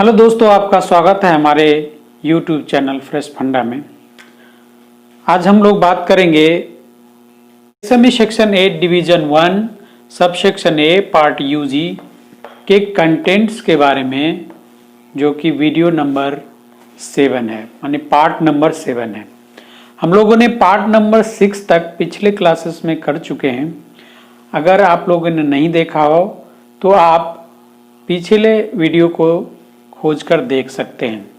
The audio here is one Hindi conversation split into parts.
हेलो दोस्तों, आपका स्वागत है हमारे YouTube चैनल फ्रेश फंडा में। आज हम लोग बात करेंगे SME section 8 division 1 subsection A part UG के कंटेंट्स के बारे में, जो कि वीडियो नंबर 7 है, यानी पार्ट नंबर 7 है। हम लोगों ने पार्ट नंबर 6 तक पिछले क्लासेस में कर चुके हैं। अगर आप लोगों ने नहीं देखा हो तो आप पिछले वीडियो को खोज कर देख सकते हैं,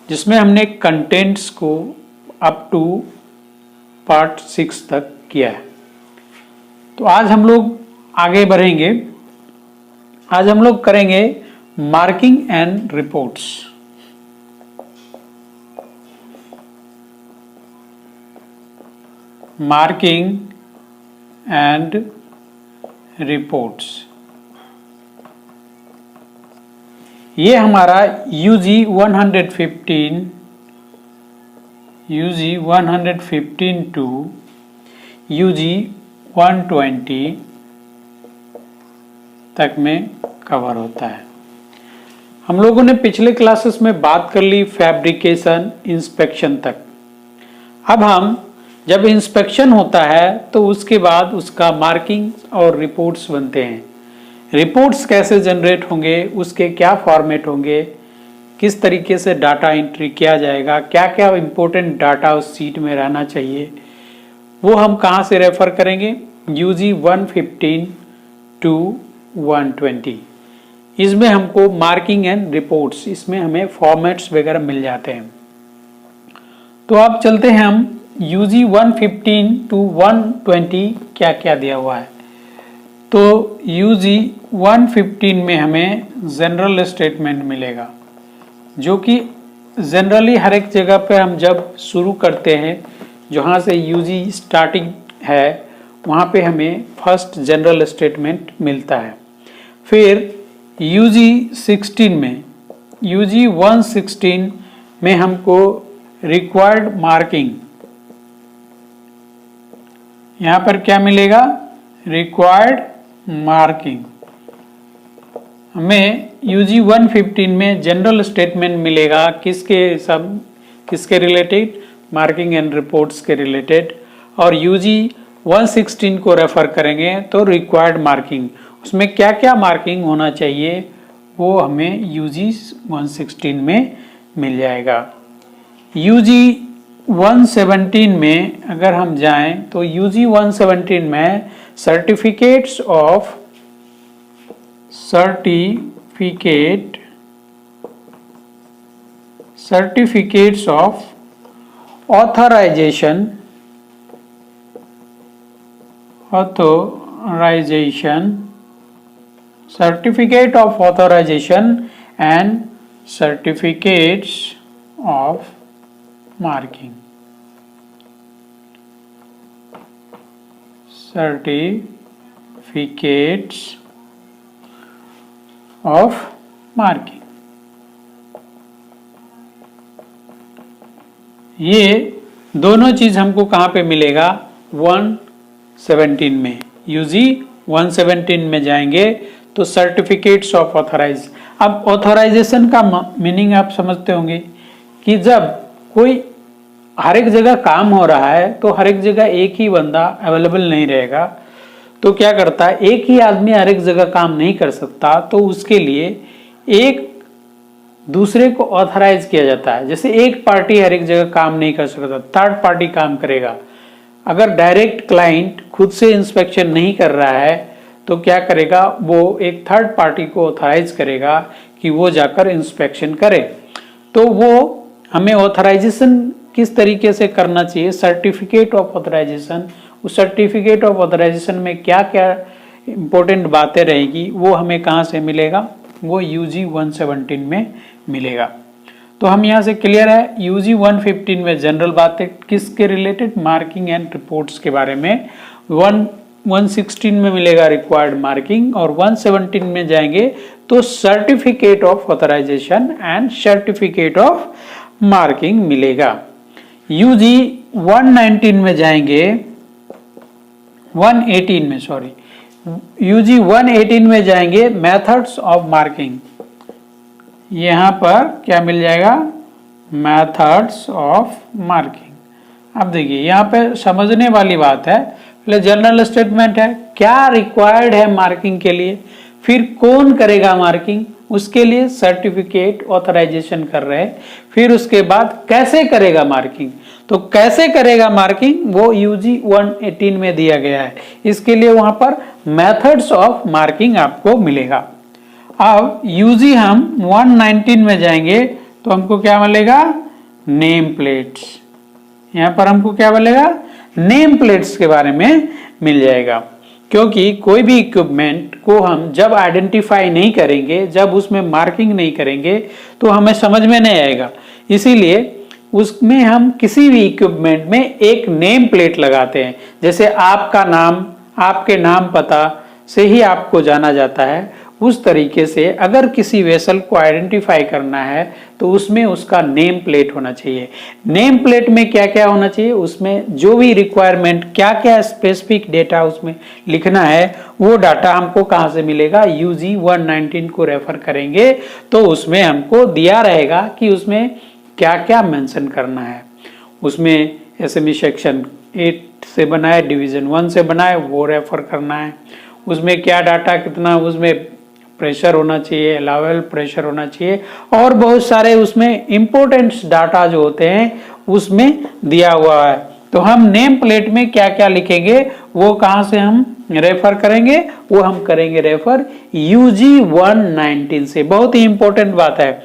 जिसमें हमने कंटेंट्स को अप टू पार्ट 6 तक किया है। तो आज हम लोग आगे बढ़ेंगे। आज हम लोग करेंगे marking and reports. Marking and reports, ये हमारा यूजी 115 टू यूजी 120 तक में कवर होता है। हम लोगों ने पिछले क्लासेस में बात कर ली फैब्रिकेशन इंस्पेक्शन तक। अब हम जब इंस्पेक्शन होता है तो उसके बाद उसका मार्किंग और रिपोर्ट्स बनते हैं। रिपोर्ट्स कैसे जनरेट होंगे, उसके क्या फॉर्मेट होंगे, किस तरीके से डाटा एंट्री किया जाएगा, क्या क्या इंपॉर्टेंट डाटा उस सीट में रहना चाहिए, वो हम कहाँ से रेफर करेंगे? UG 115 to 120। इसमें हमको मार्किंग एंड रिपोर्ट्स, इसमें हमें फॉर्मेट्स वगैरह मिल जाते हैं। तो अब चलते हैं हम यूजी 115 टू 120 क्या क्या दिया हुआ है। तो यूजी 115 में हमें जनरल स्टेटमेंट मिलेगा, जो कि जनरली हर एक जगह पे हम जब शुरू करते हैं, जहाँ से यूजी स्टार्टिंग है वहाँ पे हमें फर्स्ट जनरल स्टेटमेंट मिलता है। फिर यूजी 116 में हमको रिक्वायर्ड मार्किंग, यहाँ पर क्या मिलेगा? Required marking. हमें यूजी 115 में जनरल स्टेटमेंट मिलेगा किसके रिलेटेड? मार्किंग एंड रिपोर्ट्स के रिलेटेड। और यूजी 116 को रेफर करेंगे तो रिक्वायर्ड मार्किंग, उसमें क्या क्या मार्किंग होना चाहिए वो हमें यूजी 116 में मिल जाएगा। यूजी 117 में अगर हम जाएं तो यूजी 117 में certificates of authorization certificate of authorization and certificates of marking. Certificates of marking, ये दोनों चीज हमको कहाँ पे मिलेगा? 117 में। यूजी 117 में जाएंगे तो सर्टिफिकेट्स ऑफ ऑथराइज। अब ऑथराइजेशन का मीनिंग आप समझते होंगे कि जब कोई हर एक जगह काम हो रहा है तो हर एक जगह एक ही बंदा अवेलेबल नहीं रहेगा, तो क्या करता है, एक ही आदमी हर एक जगह काम नहीं कर सकता, तो उसके लिए एक दूसरे को ऑथराइज किया जाता है। जैसे एक पार्टी हर एक जगह काम नहीं कर सकता, थर्ड पार्टी काम करेगा। अगर डायरेक्ट क्लाइंट खुद से इंस्पेक्शन नहीं कर रहा है तो क्या करेगा, वो एक थर्ड पार्टी को ऑथराइज करेगा कि वो जाकर इंस्पेक्शन करे। तो वो हमें ऑथराइजेशन किस तरीके से करना चाहिए, सर्टिफिकेट ऑफ ऑथराइजेशन, उस सर्टिफिकेट ऑफ ऑथराइजेशन में क्या क्या इंपॉर्टेंट बातें रहेगी वो हमें कहाँ से मिलेगा? वो यूजी 117 में मिलेगा। तो हम यहाँ से क्लियर है, यूजी 115 में जनरल बातें किसके रिलेटेड? मार्किंग एंड रिपोर्ट्स के बारे में। 116 में मिलेगा रिक्वायर्ड मार्किंग, और 117 में जाएंगे तो certificate of authorization and certificate of marking मिलेगा। यूजी 119 में जाएंगे, 118 में यूजी 118 में जाएंगे मेथड्स ऑफ मार्किंग। यहाँ पर क्या मिल जाएगा, मेथड्स ऑफ मार्किंग। अब देखिए यहाँ पे समझने वाली बात है, पहले जनरल स्टेटमेंट है, क्या रिक्वायर्ड है मार्किंग के लिए, फिर कौन करेगा मार्किंग, उसके लिए सर्टिफिकेट ऑथराइजेशन कर रहे हैं, फिर उसके बाद कैसे करेगा मार्किंग। तो कैसे करेगा मार्किंग वो यूजी 118 में दिया गया है, इसके लिए वहां पर मेथड्स ऑफ मार्किंग आपको मिलेगा। अब यूजी हम 119 में जाएंगे तो हमको क्या मिलेगा, नेम प्लेट्स। यहां पर हमको क्या मिलेगा, नेम प्लेट्स के बारे में मिल जाएगा, क्योंकि कोई भी इक्विपमेंट को हम जब आइडेंटिफाई नहीं करेंगे, जब उसमें मार्किंग नहीं करेंगे तो हमें समझ में नहीं आएगा। इसीलिए उसमें हम किसी भी इक्विपमेंट में एक नेम प्लेट लगाते हैं। जैसे आपका नाम, आपके नाम पता से ही आपको जाना जाता है, उस तरीके से अगर किसी वेसल को आइडेंटिफाई करना है तो उसमें उसका नेम प्लेट होना चाहिए। नेम प्लेट में क्या क्या होना चाहिए, उसमें जो भी रिक्वायरमेंट, क्या क्या स्पेसिफिक डेटा उसमें लिखना है, वो डाटा हमको कहाँ से मिलेगा, यूजी 119 को रेफर करेंगे तो उसमें हमको दिया रहेगा कि उसमें क्या क्या मेंशन करना है। उसमें एसएमई सेक्शन 8 से बना है, डिवीजन 1 से बना है, वो रेफर करना है। उसमें क्या डाटा कितना, उसमें प्रेशर होना चाहिए, अलाउएबल प्रेशर होना चाहिए, और बहुत सारे उसमें इंपॉर्टेंट डाटा जो होते हैं उसमें दिया हुआ है। तो हम नेम प्लेट में क्या क्या लिखेंगे वो कहाँ से हम रेफर करेंगे, वो हम करेंगे रेफर यूजी 119 से। बहुत ही इंपॉर्टेंट बात है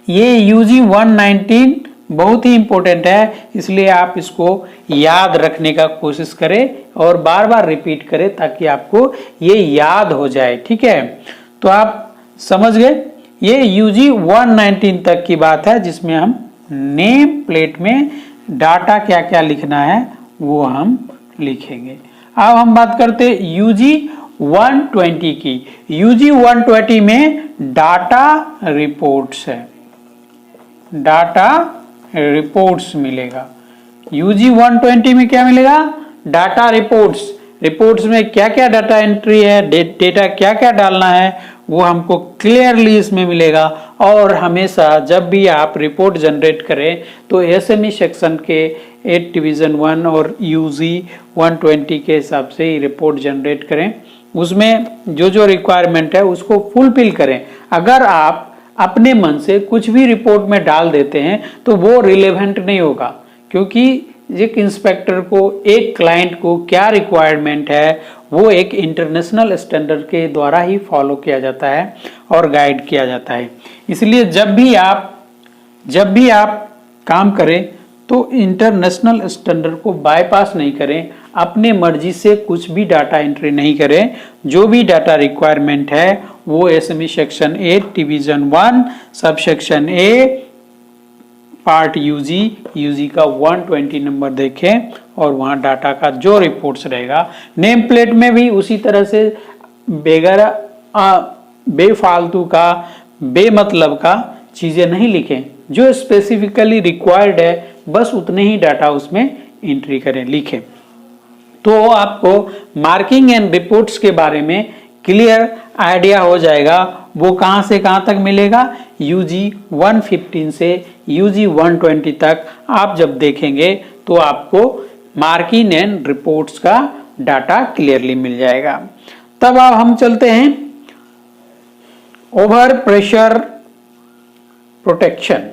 ये, यूजी 119 बहुत ही इंपॉर्टेंट है, इसलिए आप इसको याद रखने का कोशिश करें और बार बार रिपीट करें ताकि आपको ये याद हो जाए। ठीक है, तो आप समझ गए, ये यूजी 119 तक की बात है जिसमें हम नेम प्लेट में डाटा क्या क्या लिखना है वो हम लिखेंगे। अब हम बात करते यूजी 120 की। यूजी 120 में डाटा रिपोर्ट्स है, डाटा रिपोर्ट्स मिलेगा। यूजी 120 में क्या मिलेगा, डाटा रिपोर्ट्स। रिपोर्ट्स में क्या क्या डाटा एंट्री है, डेटा क्या क्या डालना है वो हमको क्लियरली इसमें मिलेगा। और हमेशा जब भी आप रिपोर्ट जनरेट करें तो एसएमई सेक्शन के 8 डिवीजन 1 और यूजी 120 के हिसाब से ही रिपोर्ट जनरेट करें, उसमें जो जो रिक्वायरमेंट है उसको फुलफिल करें। अगर आप अपने मन से कुछ भी रिपोर्ट में डाल देते हैं तो वो रिलेवेंट नहीं होगा, क्योंकि एक इंस्पेक्टर को, एक क्लाइंट को क्या रिक्वायरमेंट है वो एक इंटरनेशनल स्टैंडर्ड के द्वारा ही फॉलो किया जाता है और गाइड किया जाता है। इसलिए जब भी आप काम करें तो इंटरनेशनल स्टैंडर्ड को बाईपास नहीं करें, अपने मर्जी से कुछ भी डाटा एंट्री नहीं करें। जो भी डाटा रिक्वायरमेंट है वो SME section 8 division 1 subsection A part UG का 120 नंबर देखें और वहां डाटा का जो रिपोर्ट्स रहेगा, नेम प्लेट में भी उसी तरह से बेफालतू का, बेमतलब का चीजें नहीं लिखें। जो स्पेसिफिकली रिक्वायर्ड है बस उतने ही डाटा उसमें एंट्री करें, लिखें। तो आपको मार्किंग एंड रिपोर्ट्स के बारे में क्लियर आइडिया हो जाएगा। वो कहां से कहां तक मिलेगा, यूजी 115 से यूजी 120 तक आप जब देखेंगे तो आपको मार्किंग एंड रिपोर्ट्स का डाटा क्लियरली मिल जाएगा। तब अब हम चलते हैं ओवर प्रेशर प्रोटेक्शन।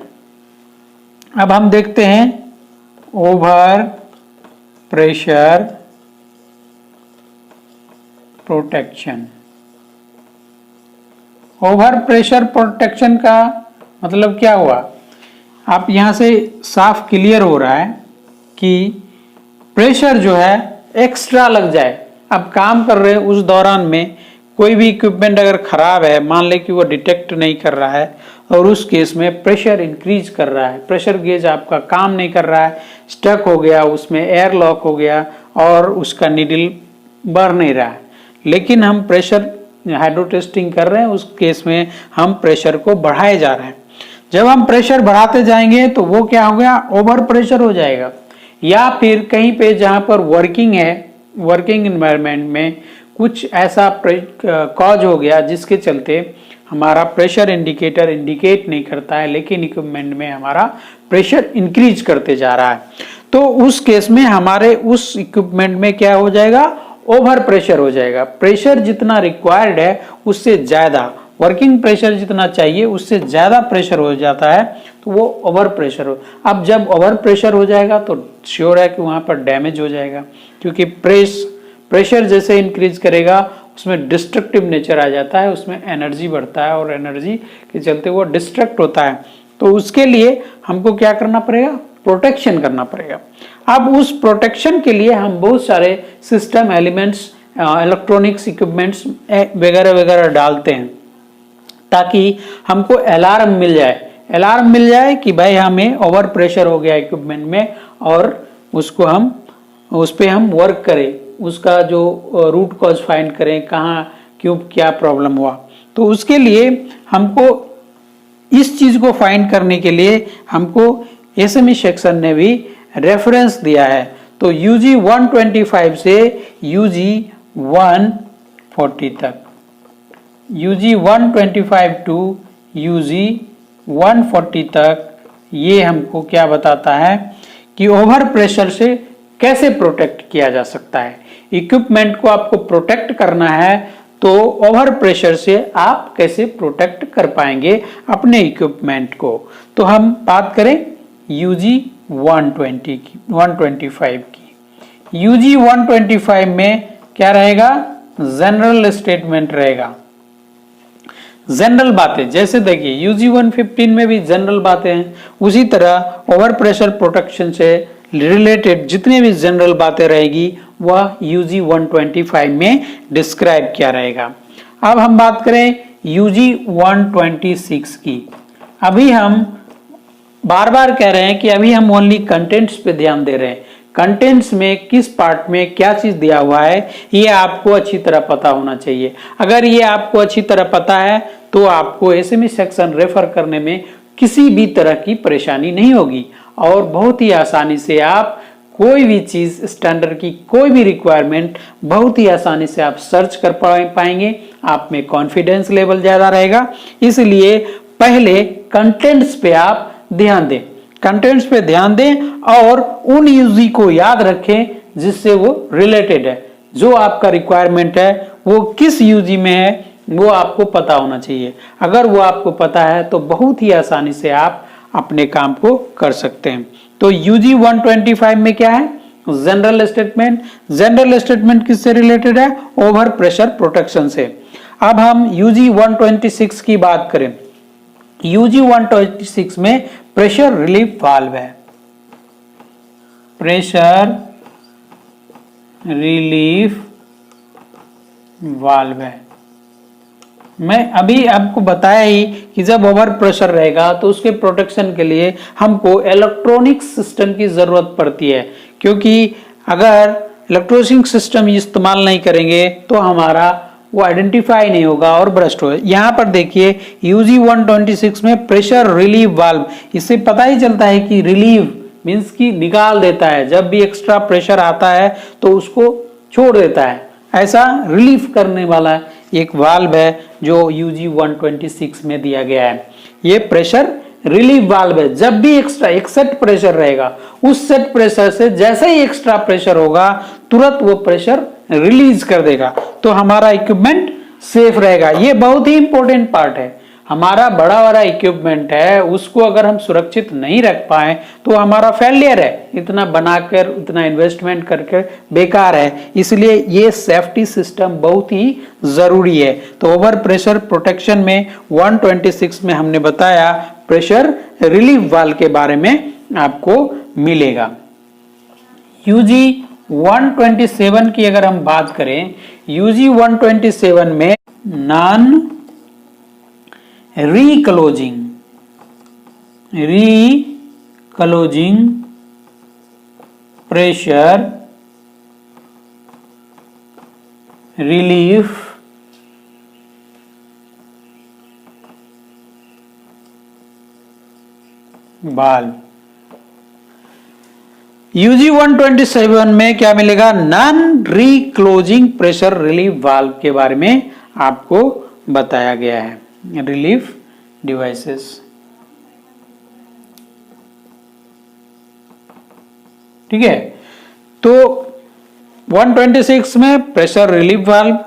अब हम देखते हैं over pressure protection. Over pressure protection का मतलब क्या हुआ, आप यहां से साफ क्लियर हो रहा है कि प्रेशर जो है एक्स्ट्रा लग जाए। अब काम कर रहे हैं उस दौरान में कोई भी इक्विपमेंट अगर खराब है, मान ले कि वो डिटेक्ट नहीं कर रहा है और उस केस में प्रेशर इंक्रीज कर रहा है, प्रेशर गेज आपका काम नहीं कर रहा है, स्टक हो गया, उसमें एयर लॉक हो गया और उसका नीडल बढ़ नहीं रहा है, लेकिन हम प्रेशर हाइड्रो टेस्टिंग कर रहे हैं, उस केस में हम प्रेशर को बढ़ाए जा रहे हैं। जब हम प्रेशर बढ़ाते जाएंगे तो वो क्या हो गया, ओवर प्रेशर हो जाएगा। या फिर कहीं पे जहां पर वर्किंग है, वर्किंग एनवायरनमेंट में कुछ ऐसा कॉज हो गया जिसके चलते हमारा प्रेशर इंडिकेटर इंडिकेट नहीं करता है, लेकिन इक्विपमेंट में हमारा प्रेशर इंक्रीज करते जा रहा है, तो उस केस में हमारे उस इक्विपमेंट में क्या हो जाएगा, ओवर प्रेशर हो जाएगा। प्रेशर जितना रिक्वायर्ड है उससे ज्यादा, वर्किंग प्रेशर जितना चाहिए उससे ज्यादा प्रेशर हो जाता है, तो वो ओवर प्रेशर हो। अब जब ओवर प्रेशर हो जाएगा तो श्योर है कि वहां पर डैमेज हो जाएगा, क्योंकि प्रेशर जैसे इंक्रीज करेगा उसमें डिस्ट्रक्टिव नेचर आ जाता है, उसमें एनर्जी बढ़ता है और एनर्जी के चलते वो डिस्ट्रक्ट होता है। तो उसके लिए हमको क्या करना पड़ेगा, प्रोटेक्शन करना पड़ेगा। अब उस प्रोटेक्शन के लिए हम बहुत सारे सिस्टम एलिमेंट्स, इलेक्ट्रॉनिक्स इक्विपमेंट्स वगैरह वगैरह डालते हैं, ताकि हमको अलार्म मिल जाए, अलार्म मिल जाए कि भाई हमें ओवर प्रेशर हो गया इक्विपमेंट में, और उसको हम उस पर हम वर्क करें, उसका जो रूट कॉज फाइंड करें, कहाँ क्यों क्या प्रॉब्लम हुआ। तो उसके लिए हमको इस चीज को फाइंड करने के लिए हमको एसएमई सेक्शन ने भी रेफरेंस दिया है। तो यूजी 125 से यूजी 140 तक, यूजी 125 टू यूजी 140 तक, ये हमको क्या बताता है कि ओवर प्रेशर से कैसे प्रोटेक्ट किया जा सकता है। इक्विपमेंट को आपको प्रोटेक्ट करना है, तो ओवर प्रेशर से आप कैसे प्रोटेक्ट कर पाएंगे अपने इक्विपमेंट को। तो हम बात करें यूजी 120 की, 125 की। यूजी 125 में क्या रहेगा, जनरल स्टेटमेंट रहेगा, जनरल बातें। जैसे देखिए यूजी 115 में भी जनरल बातें हैं, उसी तरह ओवर प्रेशर प्रोटेक्शन से रिलेटेड जितने भी जनरल बातें रहेगी वह यूजी 125 में डिस्क्राइब किया रहेगा। अब हम बात करें यूजी 126 की। अभी हम बार बार कह रहे हैं कि अभी हम ओनली कंटेंट्स पे ध्यान दे रहे हैं, कंटेंट्स में किस पार्ट में क्या चीज दिया हुआ है ये आपको अच्छी तरह पता होना चाहिए। अगर ये आपको अच्छी तरह पता है तो आपको एसएमई सेक्शन रेफर करने में किसी भी तरह की परेशानी नहीं होगी, और बहुत ही आसानी से आप कोई भी चीज, स्टैंडर्ड की कोई भी रिक्वायरमेंट बहुत ही आसानी से आप सर्च कर पाएंगे, आप में कॉन्फिडेंस लेवल ज्यादा रहेगा। इसलिए पहले कंटेंट्स पे आप ध्यान दें, कंटेंट्स पे ध्यान दें और उन यूजी को याद रखें जिससे वो रिलेटेड है। जो आपका रिक्वायरमेंट है वो किस यूजी में है वो आपको पता होना चाहिए। अगर वो आपको पता है तो बहुत ही आसानी से आप अपने काम को कर सकते हैं। तो यूजी 125 में क्या है, जनरल स्टेटमेंट। जनरल स्टेटमेंट किससे रिलेटेड है, ओवर प्रेशर प्रोटेक्शन से। अब हम यूजी 126 की बात करें। यूजी 126 में प्रेशर रिलीफ वाल्व है, प्रेशर रिलीफ वाल्व है। मैं अभी आपको बताया ही कि जब ओवर प्रेशर रहेगा तो उसके प्रोटेक्शन के लिए हमको इलेक्ट्रॉनिक सिस्टम की जरूरत पड़ती है, क्योंकि अगर इलेक्ट्रॉनिक सिस्टम इस्तेमाल नहीं करेंगे तो हमारा वो आइडेंटिफाई नहीं होगा और ब्रस्ट होगा। यहाँ पर देखिए यूजी 126 में प्रेशर रिलीव वाल्व, इससे पता ही चलता है कि रिलीव मींस कि निकाल देता है, जब भी एक्स्ट्रा प्रेशर आता है तो उसको छोड़ देता है, ऐसा रिलीफ करने वाला एक वाल्व है जो यूजी 126 में दिया गया है। ये प्रेशर रिलीफ वाल्व है। जब भी एक्स्ट्रा एक सेट प्रेशर रहेगा, उस सेट प्रेशर से जैसे ही एक्स्ट्रा प्रेशर होगा तुरंत वो प्रेशर रिलीज कर देगा, तो हमारा इक्विपमेंट सेफ रहेगा। ये बहुत ही इंपॉर्टेंट पार्ट है। हमारा बड़ा बड़ा इक्विपमेंट है, उसको अगर हम सुरक्षित नहीं रख पाए तो हमारा फेलियर है, इतना बनाकर इतना इन्वेस्टमेंट करके बेकार है। इसलिए ये सेफ्टी सिस्टम बहुत ही जरूरी है। तो ओवर प्रेशर प्रोटेक्शन में 126 में हमने बताया प्रेशर रिलीफ वाल्व के बारे में आपको मिलेगा। यूजी 127 की अगर हम बात करें, यूजी 127 में non reclosing pressure relief valve. UG 127 में क्या मिलेगा, non reclosing pressure relief valve के बारे में आपको बताया गया है। Relief devices. ठीक है, तो 126 में प्रेशर रिलीफ वाल्व,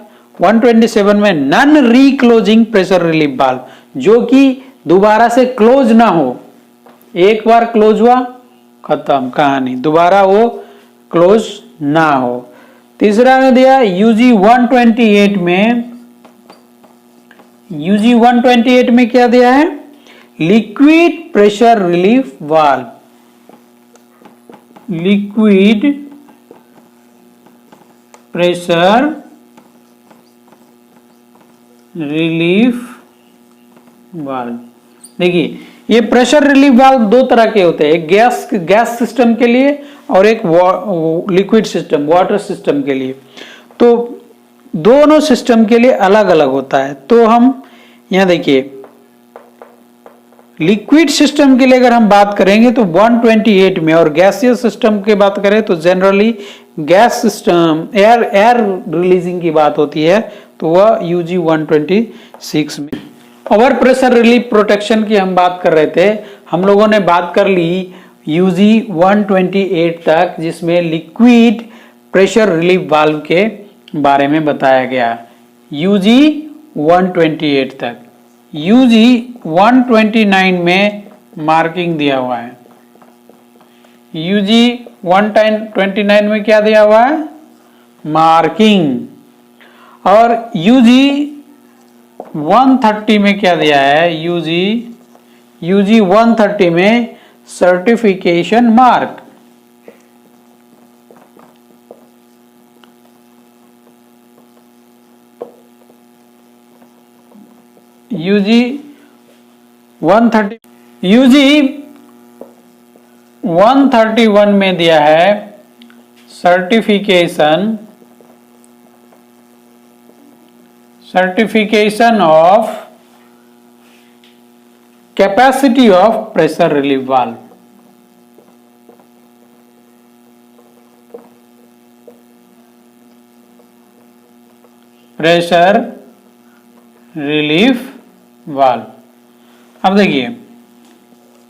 127 में non reclosing pressure relief valve, जो कि दोबारा से क्लोज ना हो, एक बार क्लोज हुआ खत्म कहानी, दोबारा वो क्लोज ना हो। तीसरा ने दिया यूजी 128 में, यूजी 128 में क्या दिया है, liquid pressure relief valve, liquid pressure relief valve. देखिए ये प्रेशर रिलीफ वाल्व दो तरह के होते हैं, एक गैस सिस्टम के लिए और एक लिक्विड सिस्टम वाटर सिस्टम के लिए। तो दोनों सिस्टम के लिए अलग अलग होता है। तो हम यहां देखिए लिक्विड सिस्टम के लिए अगर हम बात करेंगे तो 128 में, और गैसियस सिस्टम की बात करें तो generally gas system air releasing की बात होती है, तो वह यूजी 126 में। ओवर प्रेशर रिलीफ प्रोटेक्शन की हम बात कर रहे थे, हम लोगों ने बात कर ली यूजी 128 तक, जिसमें लिक्विड प्रेशर रिलीफ वाल्व के बारे में बताया गया, यूजी 128 तक। यूजी 129 में मार्किंग दिया हुआ है, यूजी 129 में क्या दिया हुआ है, मार्किंग। और यूजी 130 में क्या दिया है, यूजी 130 में सर्टिफिकेशन मार्क। यूजी 130, यूजी 131 में दिया है certification of capacity of pressure relief valve. Pressure relief valve. अब देखिए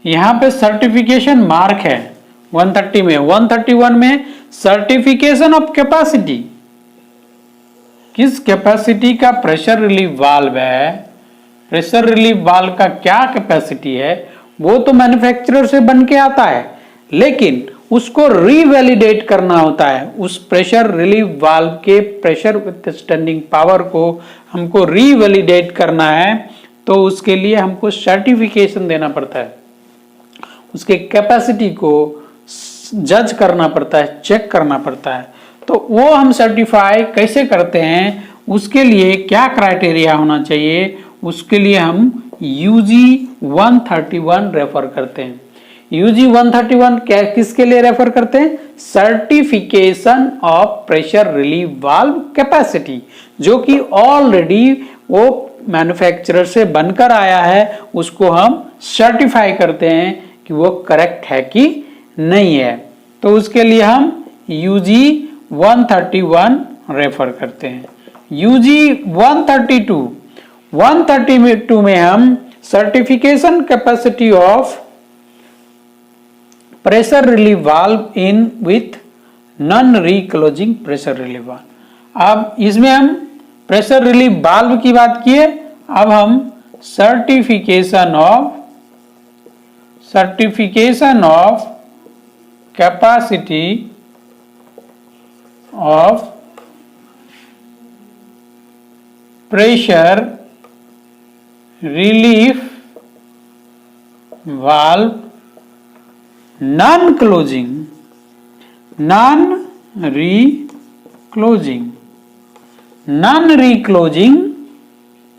यहां पे सर्टिफिकेशन मार्क है 130 में, 131 में सर्टिफिकेशन ऑफ कैपेसिटी, किस कैपेसिटी का प्रेशर रिलीफ वाल्व है, प्रेशर रिलीफ वाल्व का क्या कैपेसिटी है, वो तो मैन्युफैक्चरर से बन के आता है, लेकिन उसको रीवैलिडेट करना होता है। उस प्रेशर रिलीफ वाल्व के प्रेशर विथस्टैंडिंग पावर को हमको रीवैलिडेट करना है, तो उसके लिए हमको सर्टिफिकेशन देना पड़ता है, उसके कैपेसिटी को जज करना पड़ता है, चेक करना पड़ता है। तो वो हम सर्टिफाई कैसे करते हैं, उसके लिए क्या क्राइटेरिया होना चाहिए, उसके लिए हम यूजी 131 रेफर करते हैं। यूजी 131 क्या किसके लिए रेफर करते हैं, certification of pressure relief valve capacity, जो कि ऑलरेडी वो मैन्युफैक्चरर से बनकर आया है, उसको हम सर्टिफाई करते हैं कि वो करेक्ट है कि नहीं है। तो उसके लिए हम यूजी 131 रेफर करते हैं। यूजी 132 में हम certification capacity of pressure relief valve in with non reclosing pressure relief valve. अब इसमें हम प्रेशर रिलीफ वाल्व की बात किए, अब हम certification of capacity of pressure relief valve non reclosing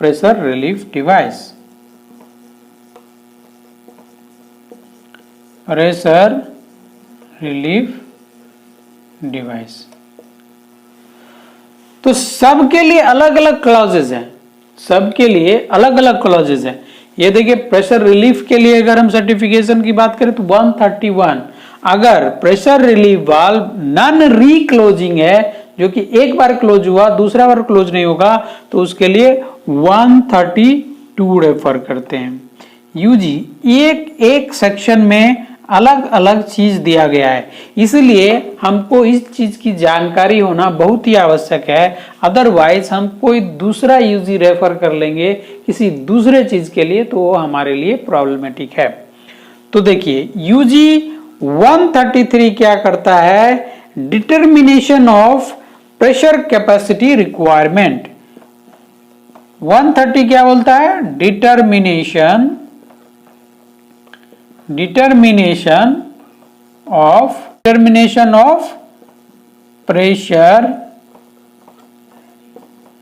pressure relief device, pressure relief device. तो सबके लिए अलग अलग क्लॉजेज हैं, सबके लिए अलग अलग क्लॉजेज हैं। ये देखिए प्रेशर रिलीफ के लिए अगर हम सर्टिफिकेशन की बात करें तो 131, अगर प्रेशर रिलीफ वाल्व नॉन रीक्लोजिंग है, जो कि एक बार क्लोज हुआ दूसरा बार क्लोज नहीं होगा, तो उसके लिए 132 टू रेफर करते हैं। यूजी एक एक सेक्शन में अलग अलग चीज दिया गया है, इसलिए हमको इस चीज की जानकारी होना बहुत ही आवश्यक है। अदरवाइज हम कोई दूसरा यूजी रेफर कर लेंगे किसी दूसरे चीज के लिए तो वो हमारे लिए प्रॉब्लमेटिक है। तो देखिए यूजी 133 क्या करता है, determination of pressure capacity requirement. 130 क्या बोलता है, determination of pressure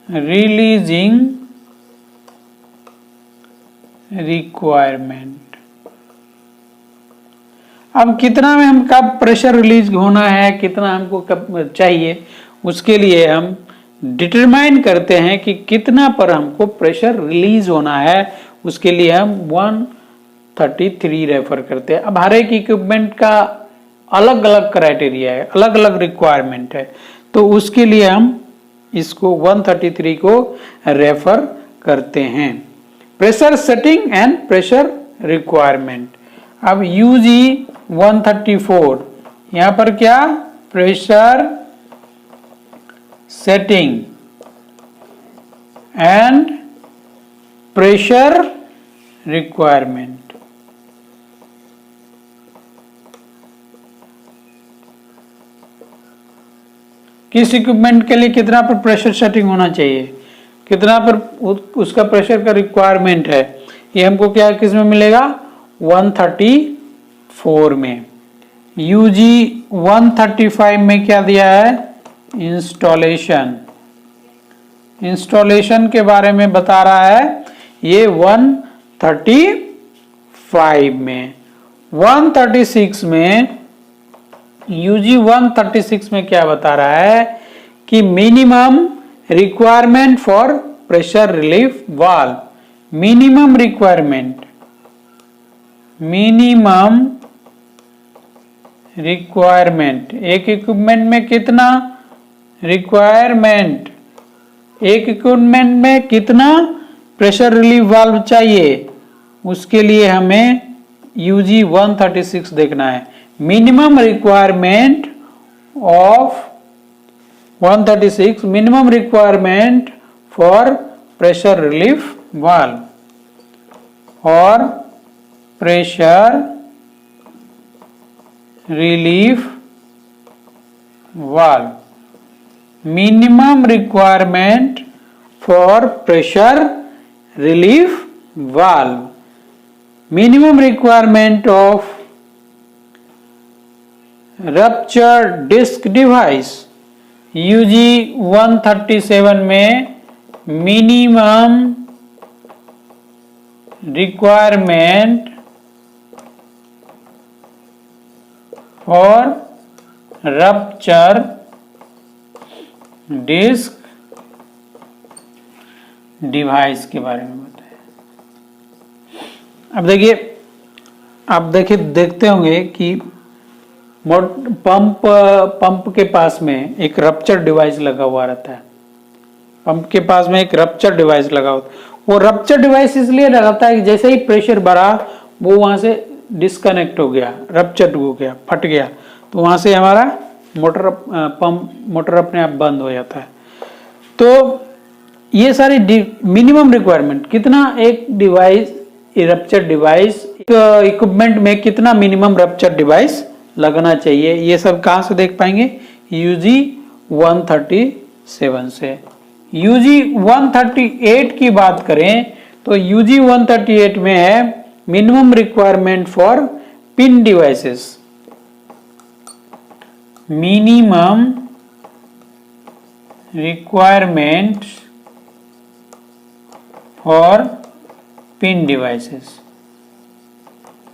releasing requirement. अब कितना में हम कब प्रेशर रिलीज होना है, कितना हमको कब चाहिए, उसके लिए हम डिटरमाइन करते हैं कि कितना पर हमको प्रेशर रिलीज होना है, उसके लिए हम 133 रेफर करते हैं। अब हर एक इक्विपमेंट का अलग अलग क्राइटेरिया है, अलग अलग रिक्वायरमेंट है, तो उसके लिए हम इसको 133 को रेफर करते हैं। Pressure setting and pressure requirement. अब यूजी 134 यहां पर क्या, pressure setting and pressure requirement. किस इक्विपमेंट के लिए कितना पर प्रेशर सेटिंग होना चाहिए, कितना पर उसका प्रेशर का रिक्वायरमेंट है, ये हमको क्या किस में मिलेगा, 134 में। यूजी 135 में क्या दिया है, इंस्टॉलेशन के बारे में बता रहा है, ये 135 में। 136 में यूजी 136 में क्या बता रहा है कि minimum requirement for pressure relief valve. Minimum requirement एक इक्विपमेंट में कितना रिक्वायरमेंट, एक इक्विपमेंट में कितना प्रेशर रिलीफ वाल्व चाहिए, उसके लिए हमें यूजी 136 देखना है। Minimum requirement of 136, minimum requirement for pressure relief valve और pressure relief valve. Minimum requirement for pressure relief valve, minimum requirement of rupture disc device. UG 137 में minimum requirement for rupture disc device के बारे में बताया। अब देखिए देखते होंगे कि पंप के पास में एक रप्चर डिवाइस लगा हुआ रहता है। पंप के पास में एक रप्चर डिवाइस लगा होता है। वो रप्चर डिवाइस इसलिए लगाता है कि जैसे ही प्रेशर बढ़ा वो वहां से डिस्कनेक्ट हो गया, रप्चर हो गया, फट गया, तो वहां से हमारा मोटर अपने आप बंद हो जाता है। तो ये सारी मिनिमम रिक्वायरमेंट, कितना एक डिवाइस रप्चर डिवाइस इक्विपमेंट में कितना मिनिमम रप्चर डिवाइस लगना चाहिए, ये सब कहां से देख पाएंगे, यूजी 137 से। यूजी 138 की बात करें तो यूजी 138 में है minimum requirement for pin devices. Minimum requirement for pin devices.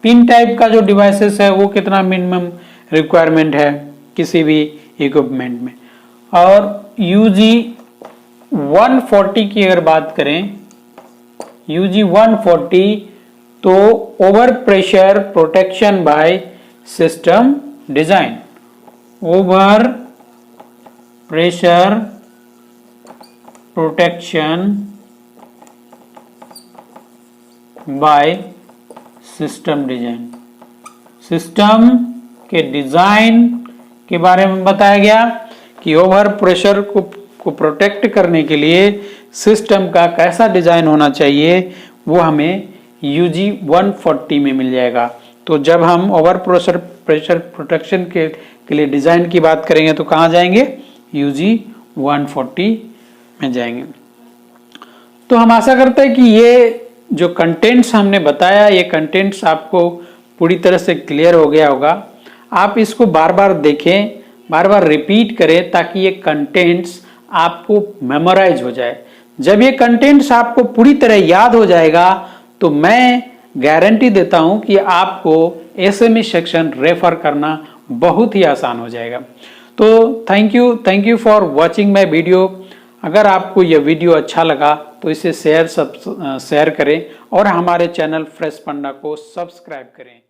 Pin type का जो डिवाइसेस है वो कितना मिनिमम रिक्वायरमेंट है किसी भी इक्विपमेंट में। और यूजी 140 की अगर बात करें, यूजी 140 तो over pressure protection by system design. Over pressure protection by system design. System के डिजाइन के बारे में बताया गया कि ओवर प्रेशर को प्रोटेक्ट करने के लिए सिस्टम का कैसा डिजाइन होना चाहिए, वो हमें यूजी 140 में मिल जाएगा। तो जब हम ओवर प्रेशर प्रोटेक्शन के लिए डिजाइन की बात करेंगे तो कहाँ जाएंगे, यूजी 140 में जाएंगे। तो हम आशा करते हैं कि ये जो कंटेंट्स हमने बताया, ये कंटेंट्स आपको पूरी तरह से क्लियर हो गया होगा। आप इसको बार बार देखें, बार बार रिपीट करें, ताकि ये कंटेंट्स आपको मेमोराइज हो जाए। जब ये कंटेंट्स आपको पूरी तरह याद हो जाएगा तो मैं गारंटी देता हूं कि आपको एसएमई सेक्शन रेफर करना बहुत ही आसान हो जाएगा। तो thank you for watching my video. अगर आपको यह वीडियो अच्छा लगा तो इसे शेयर करें और हमारे चैनल फ्रेश पंडा को सब्सक्राइब करें।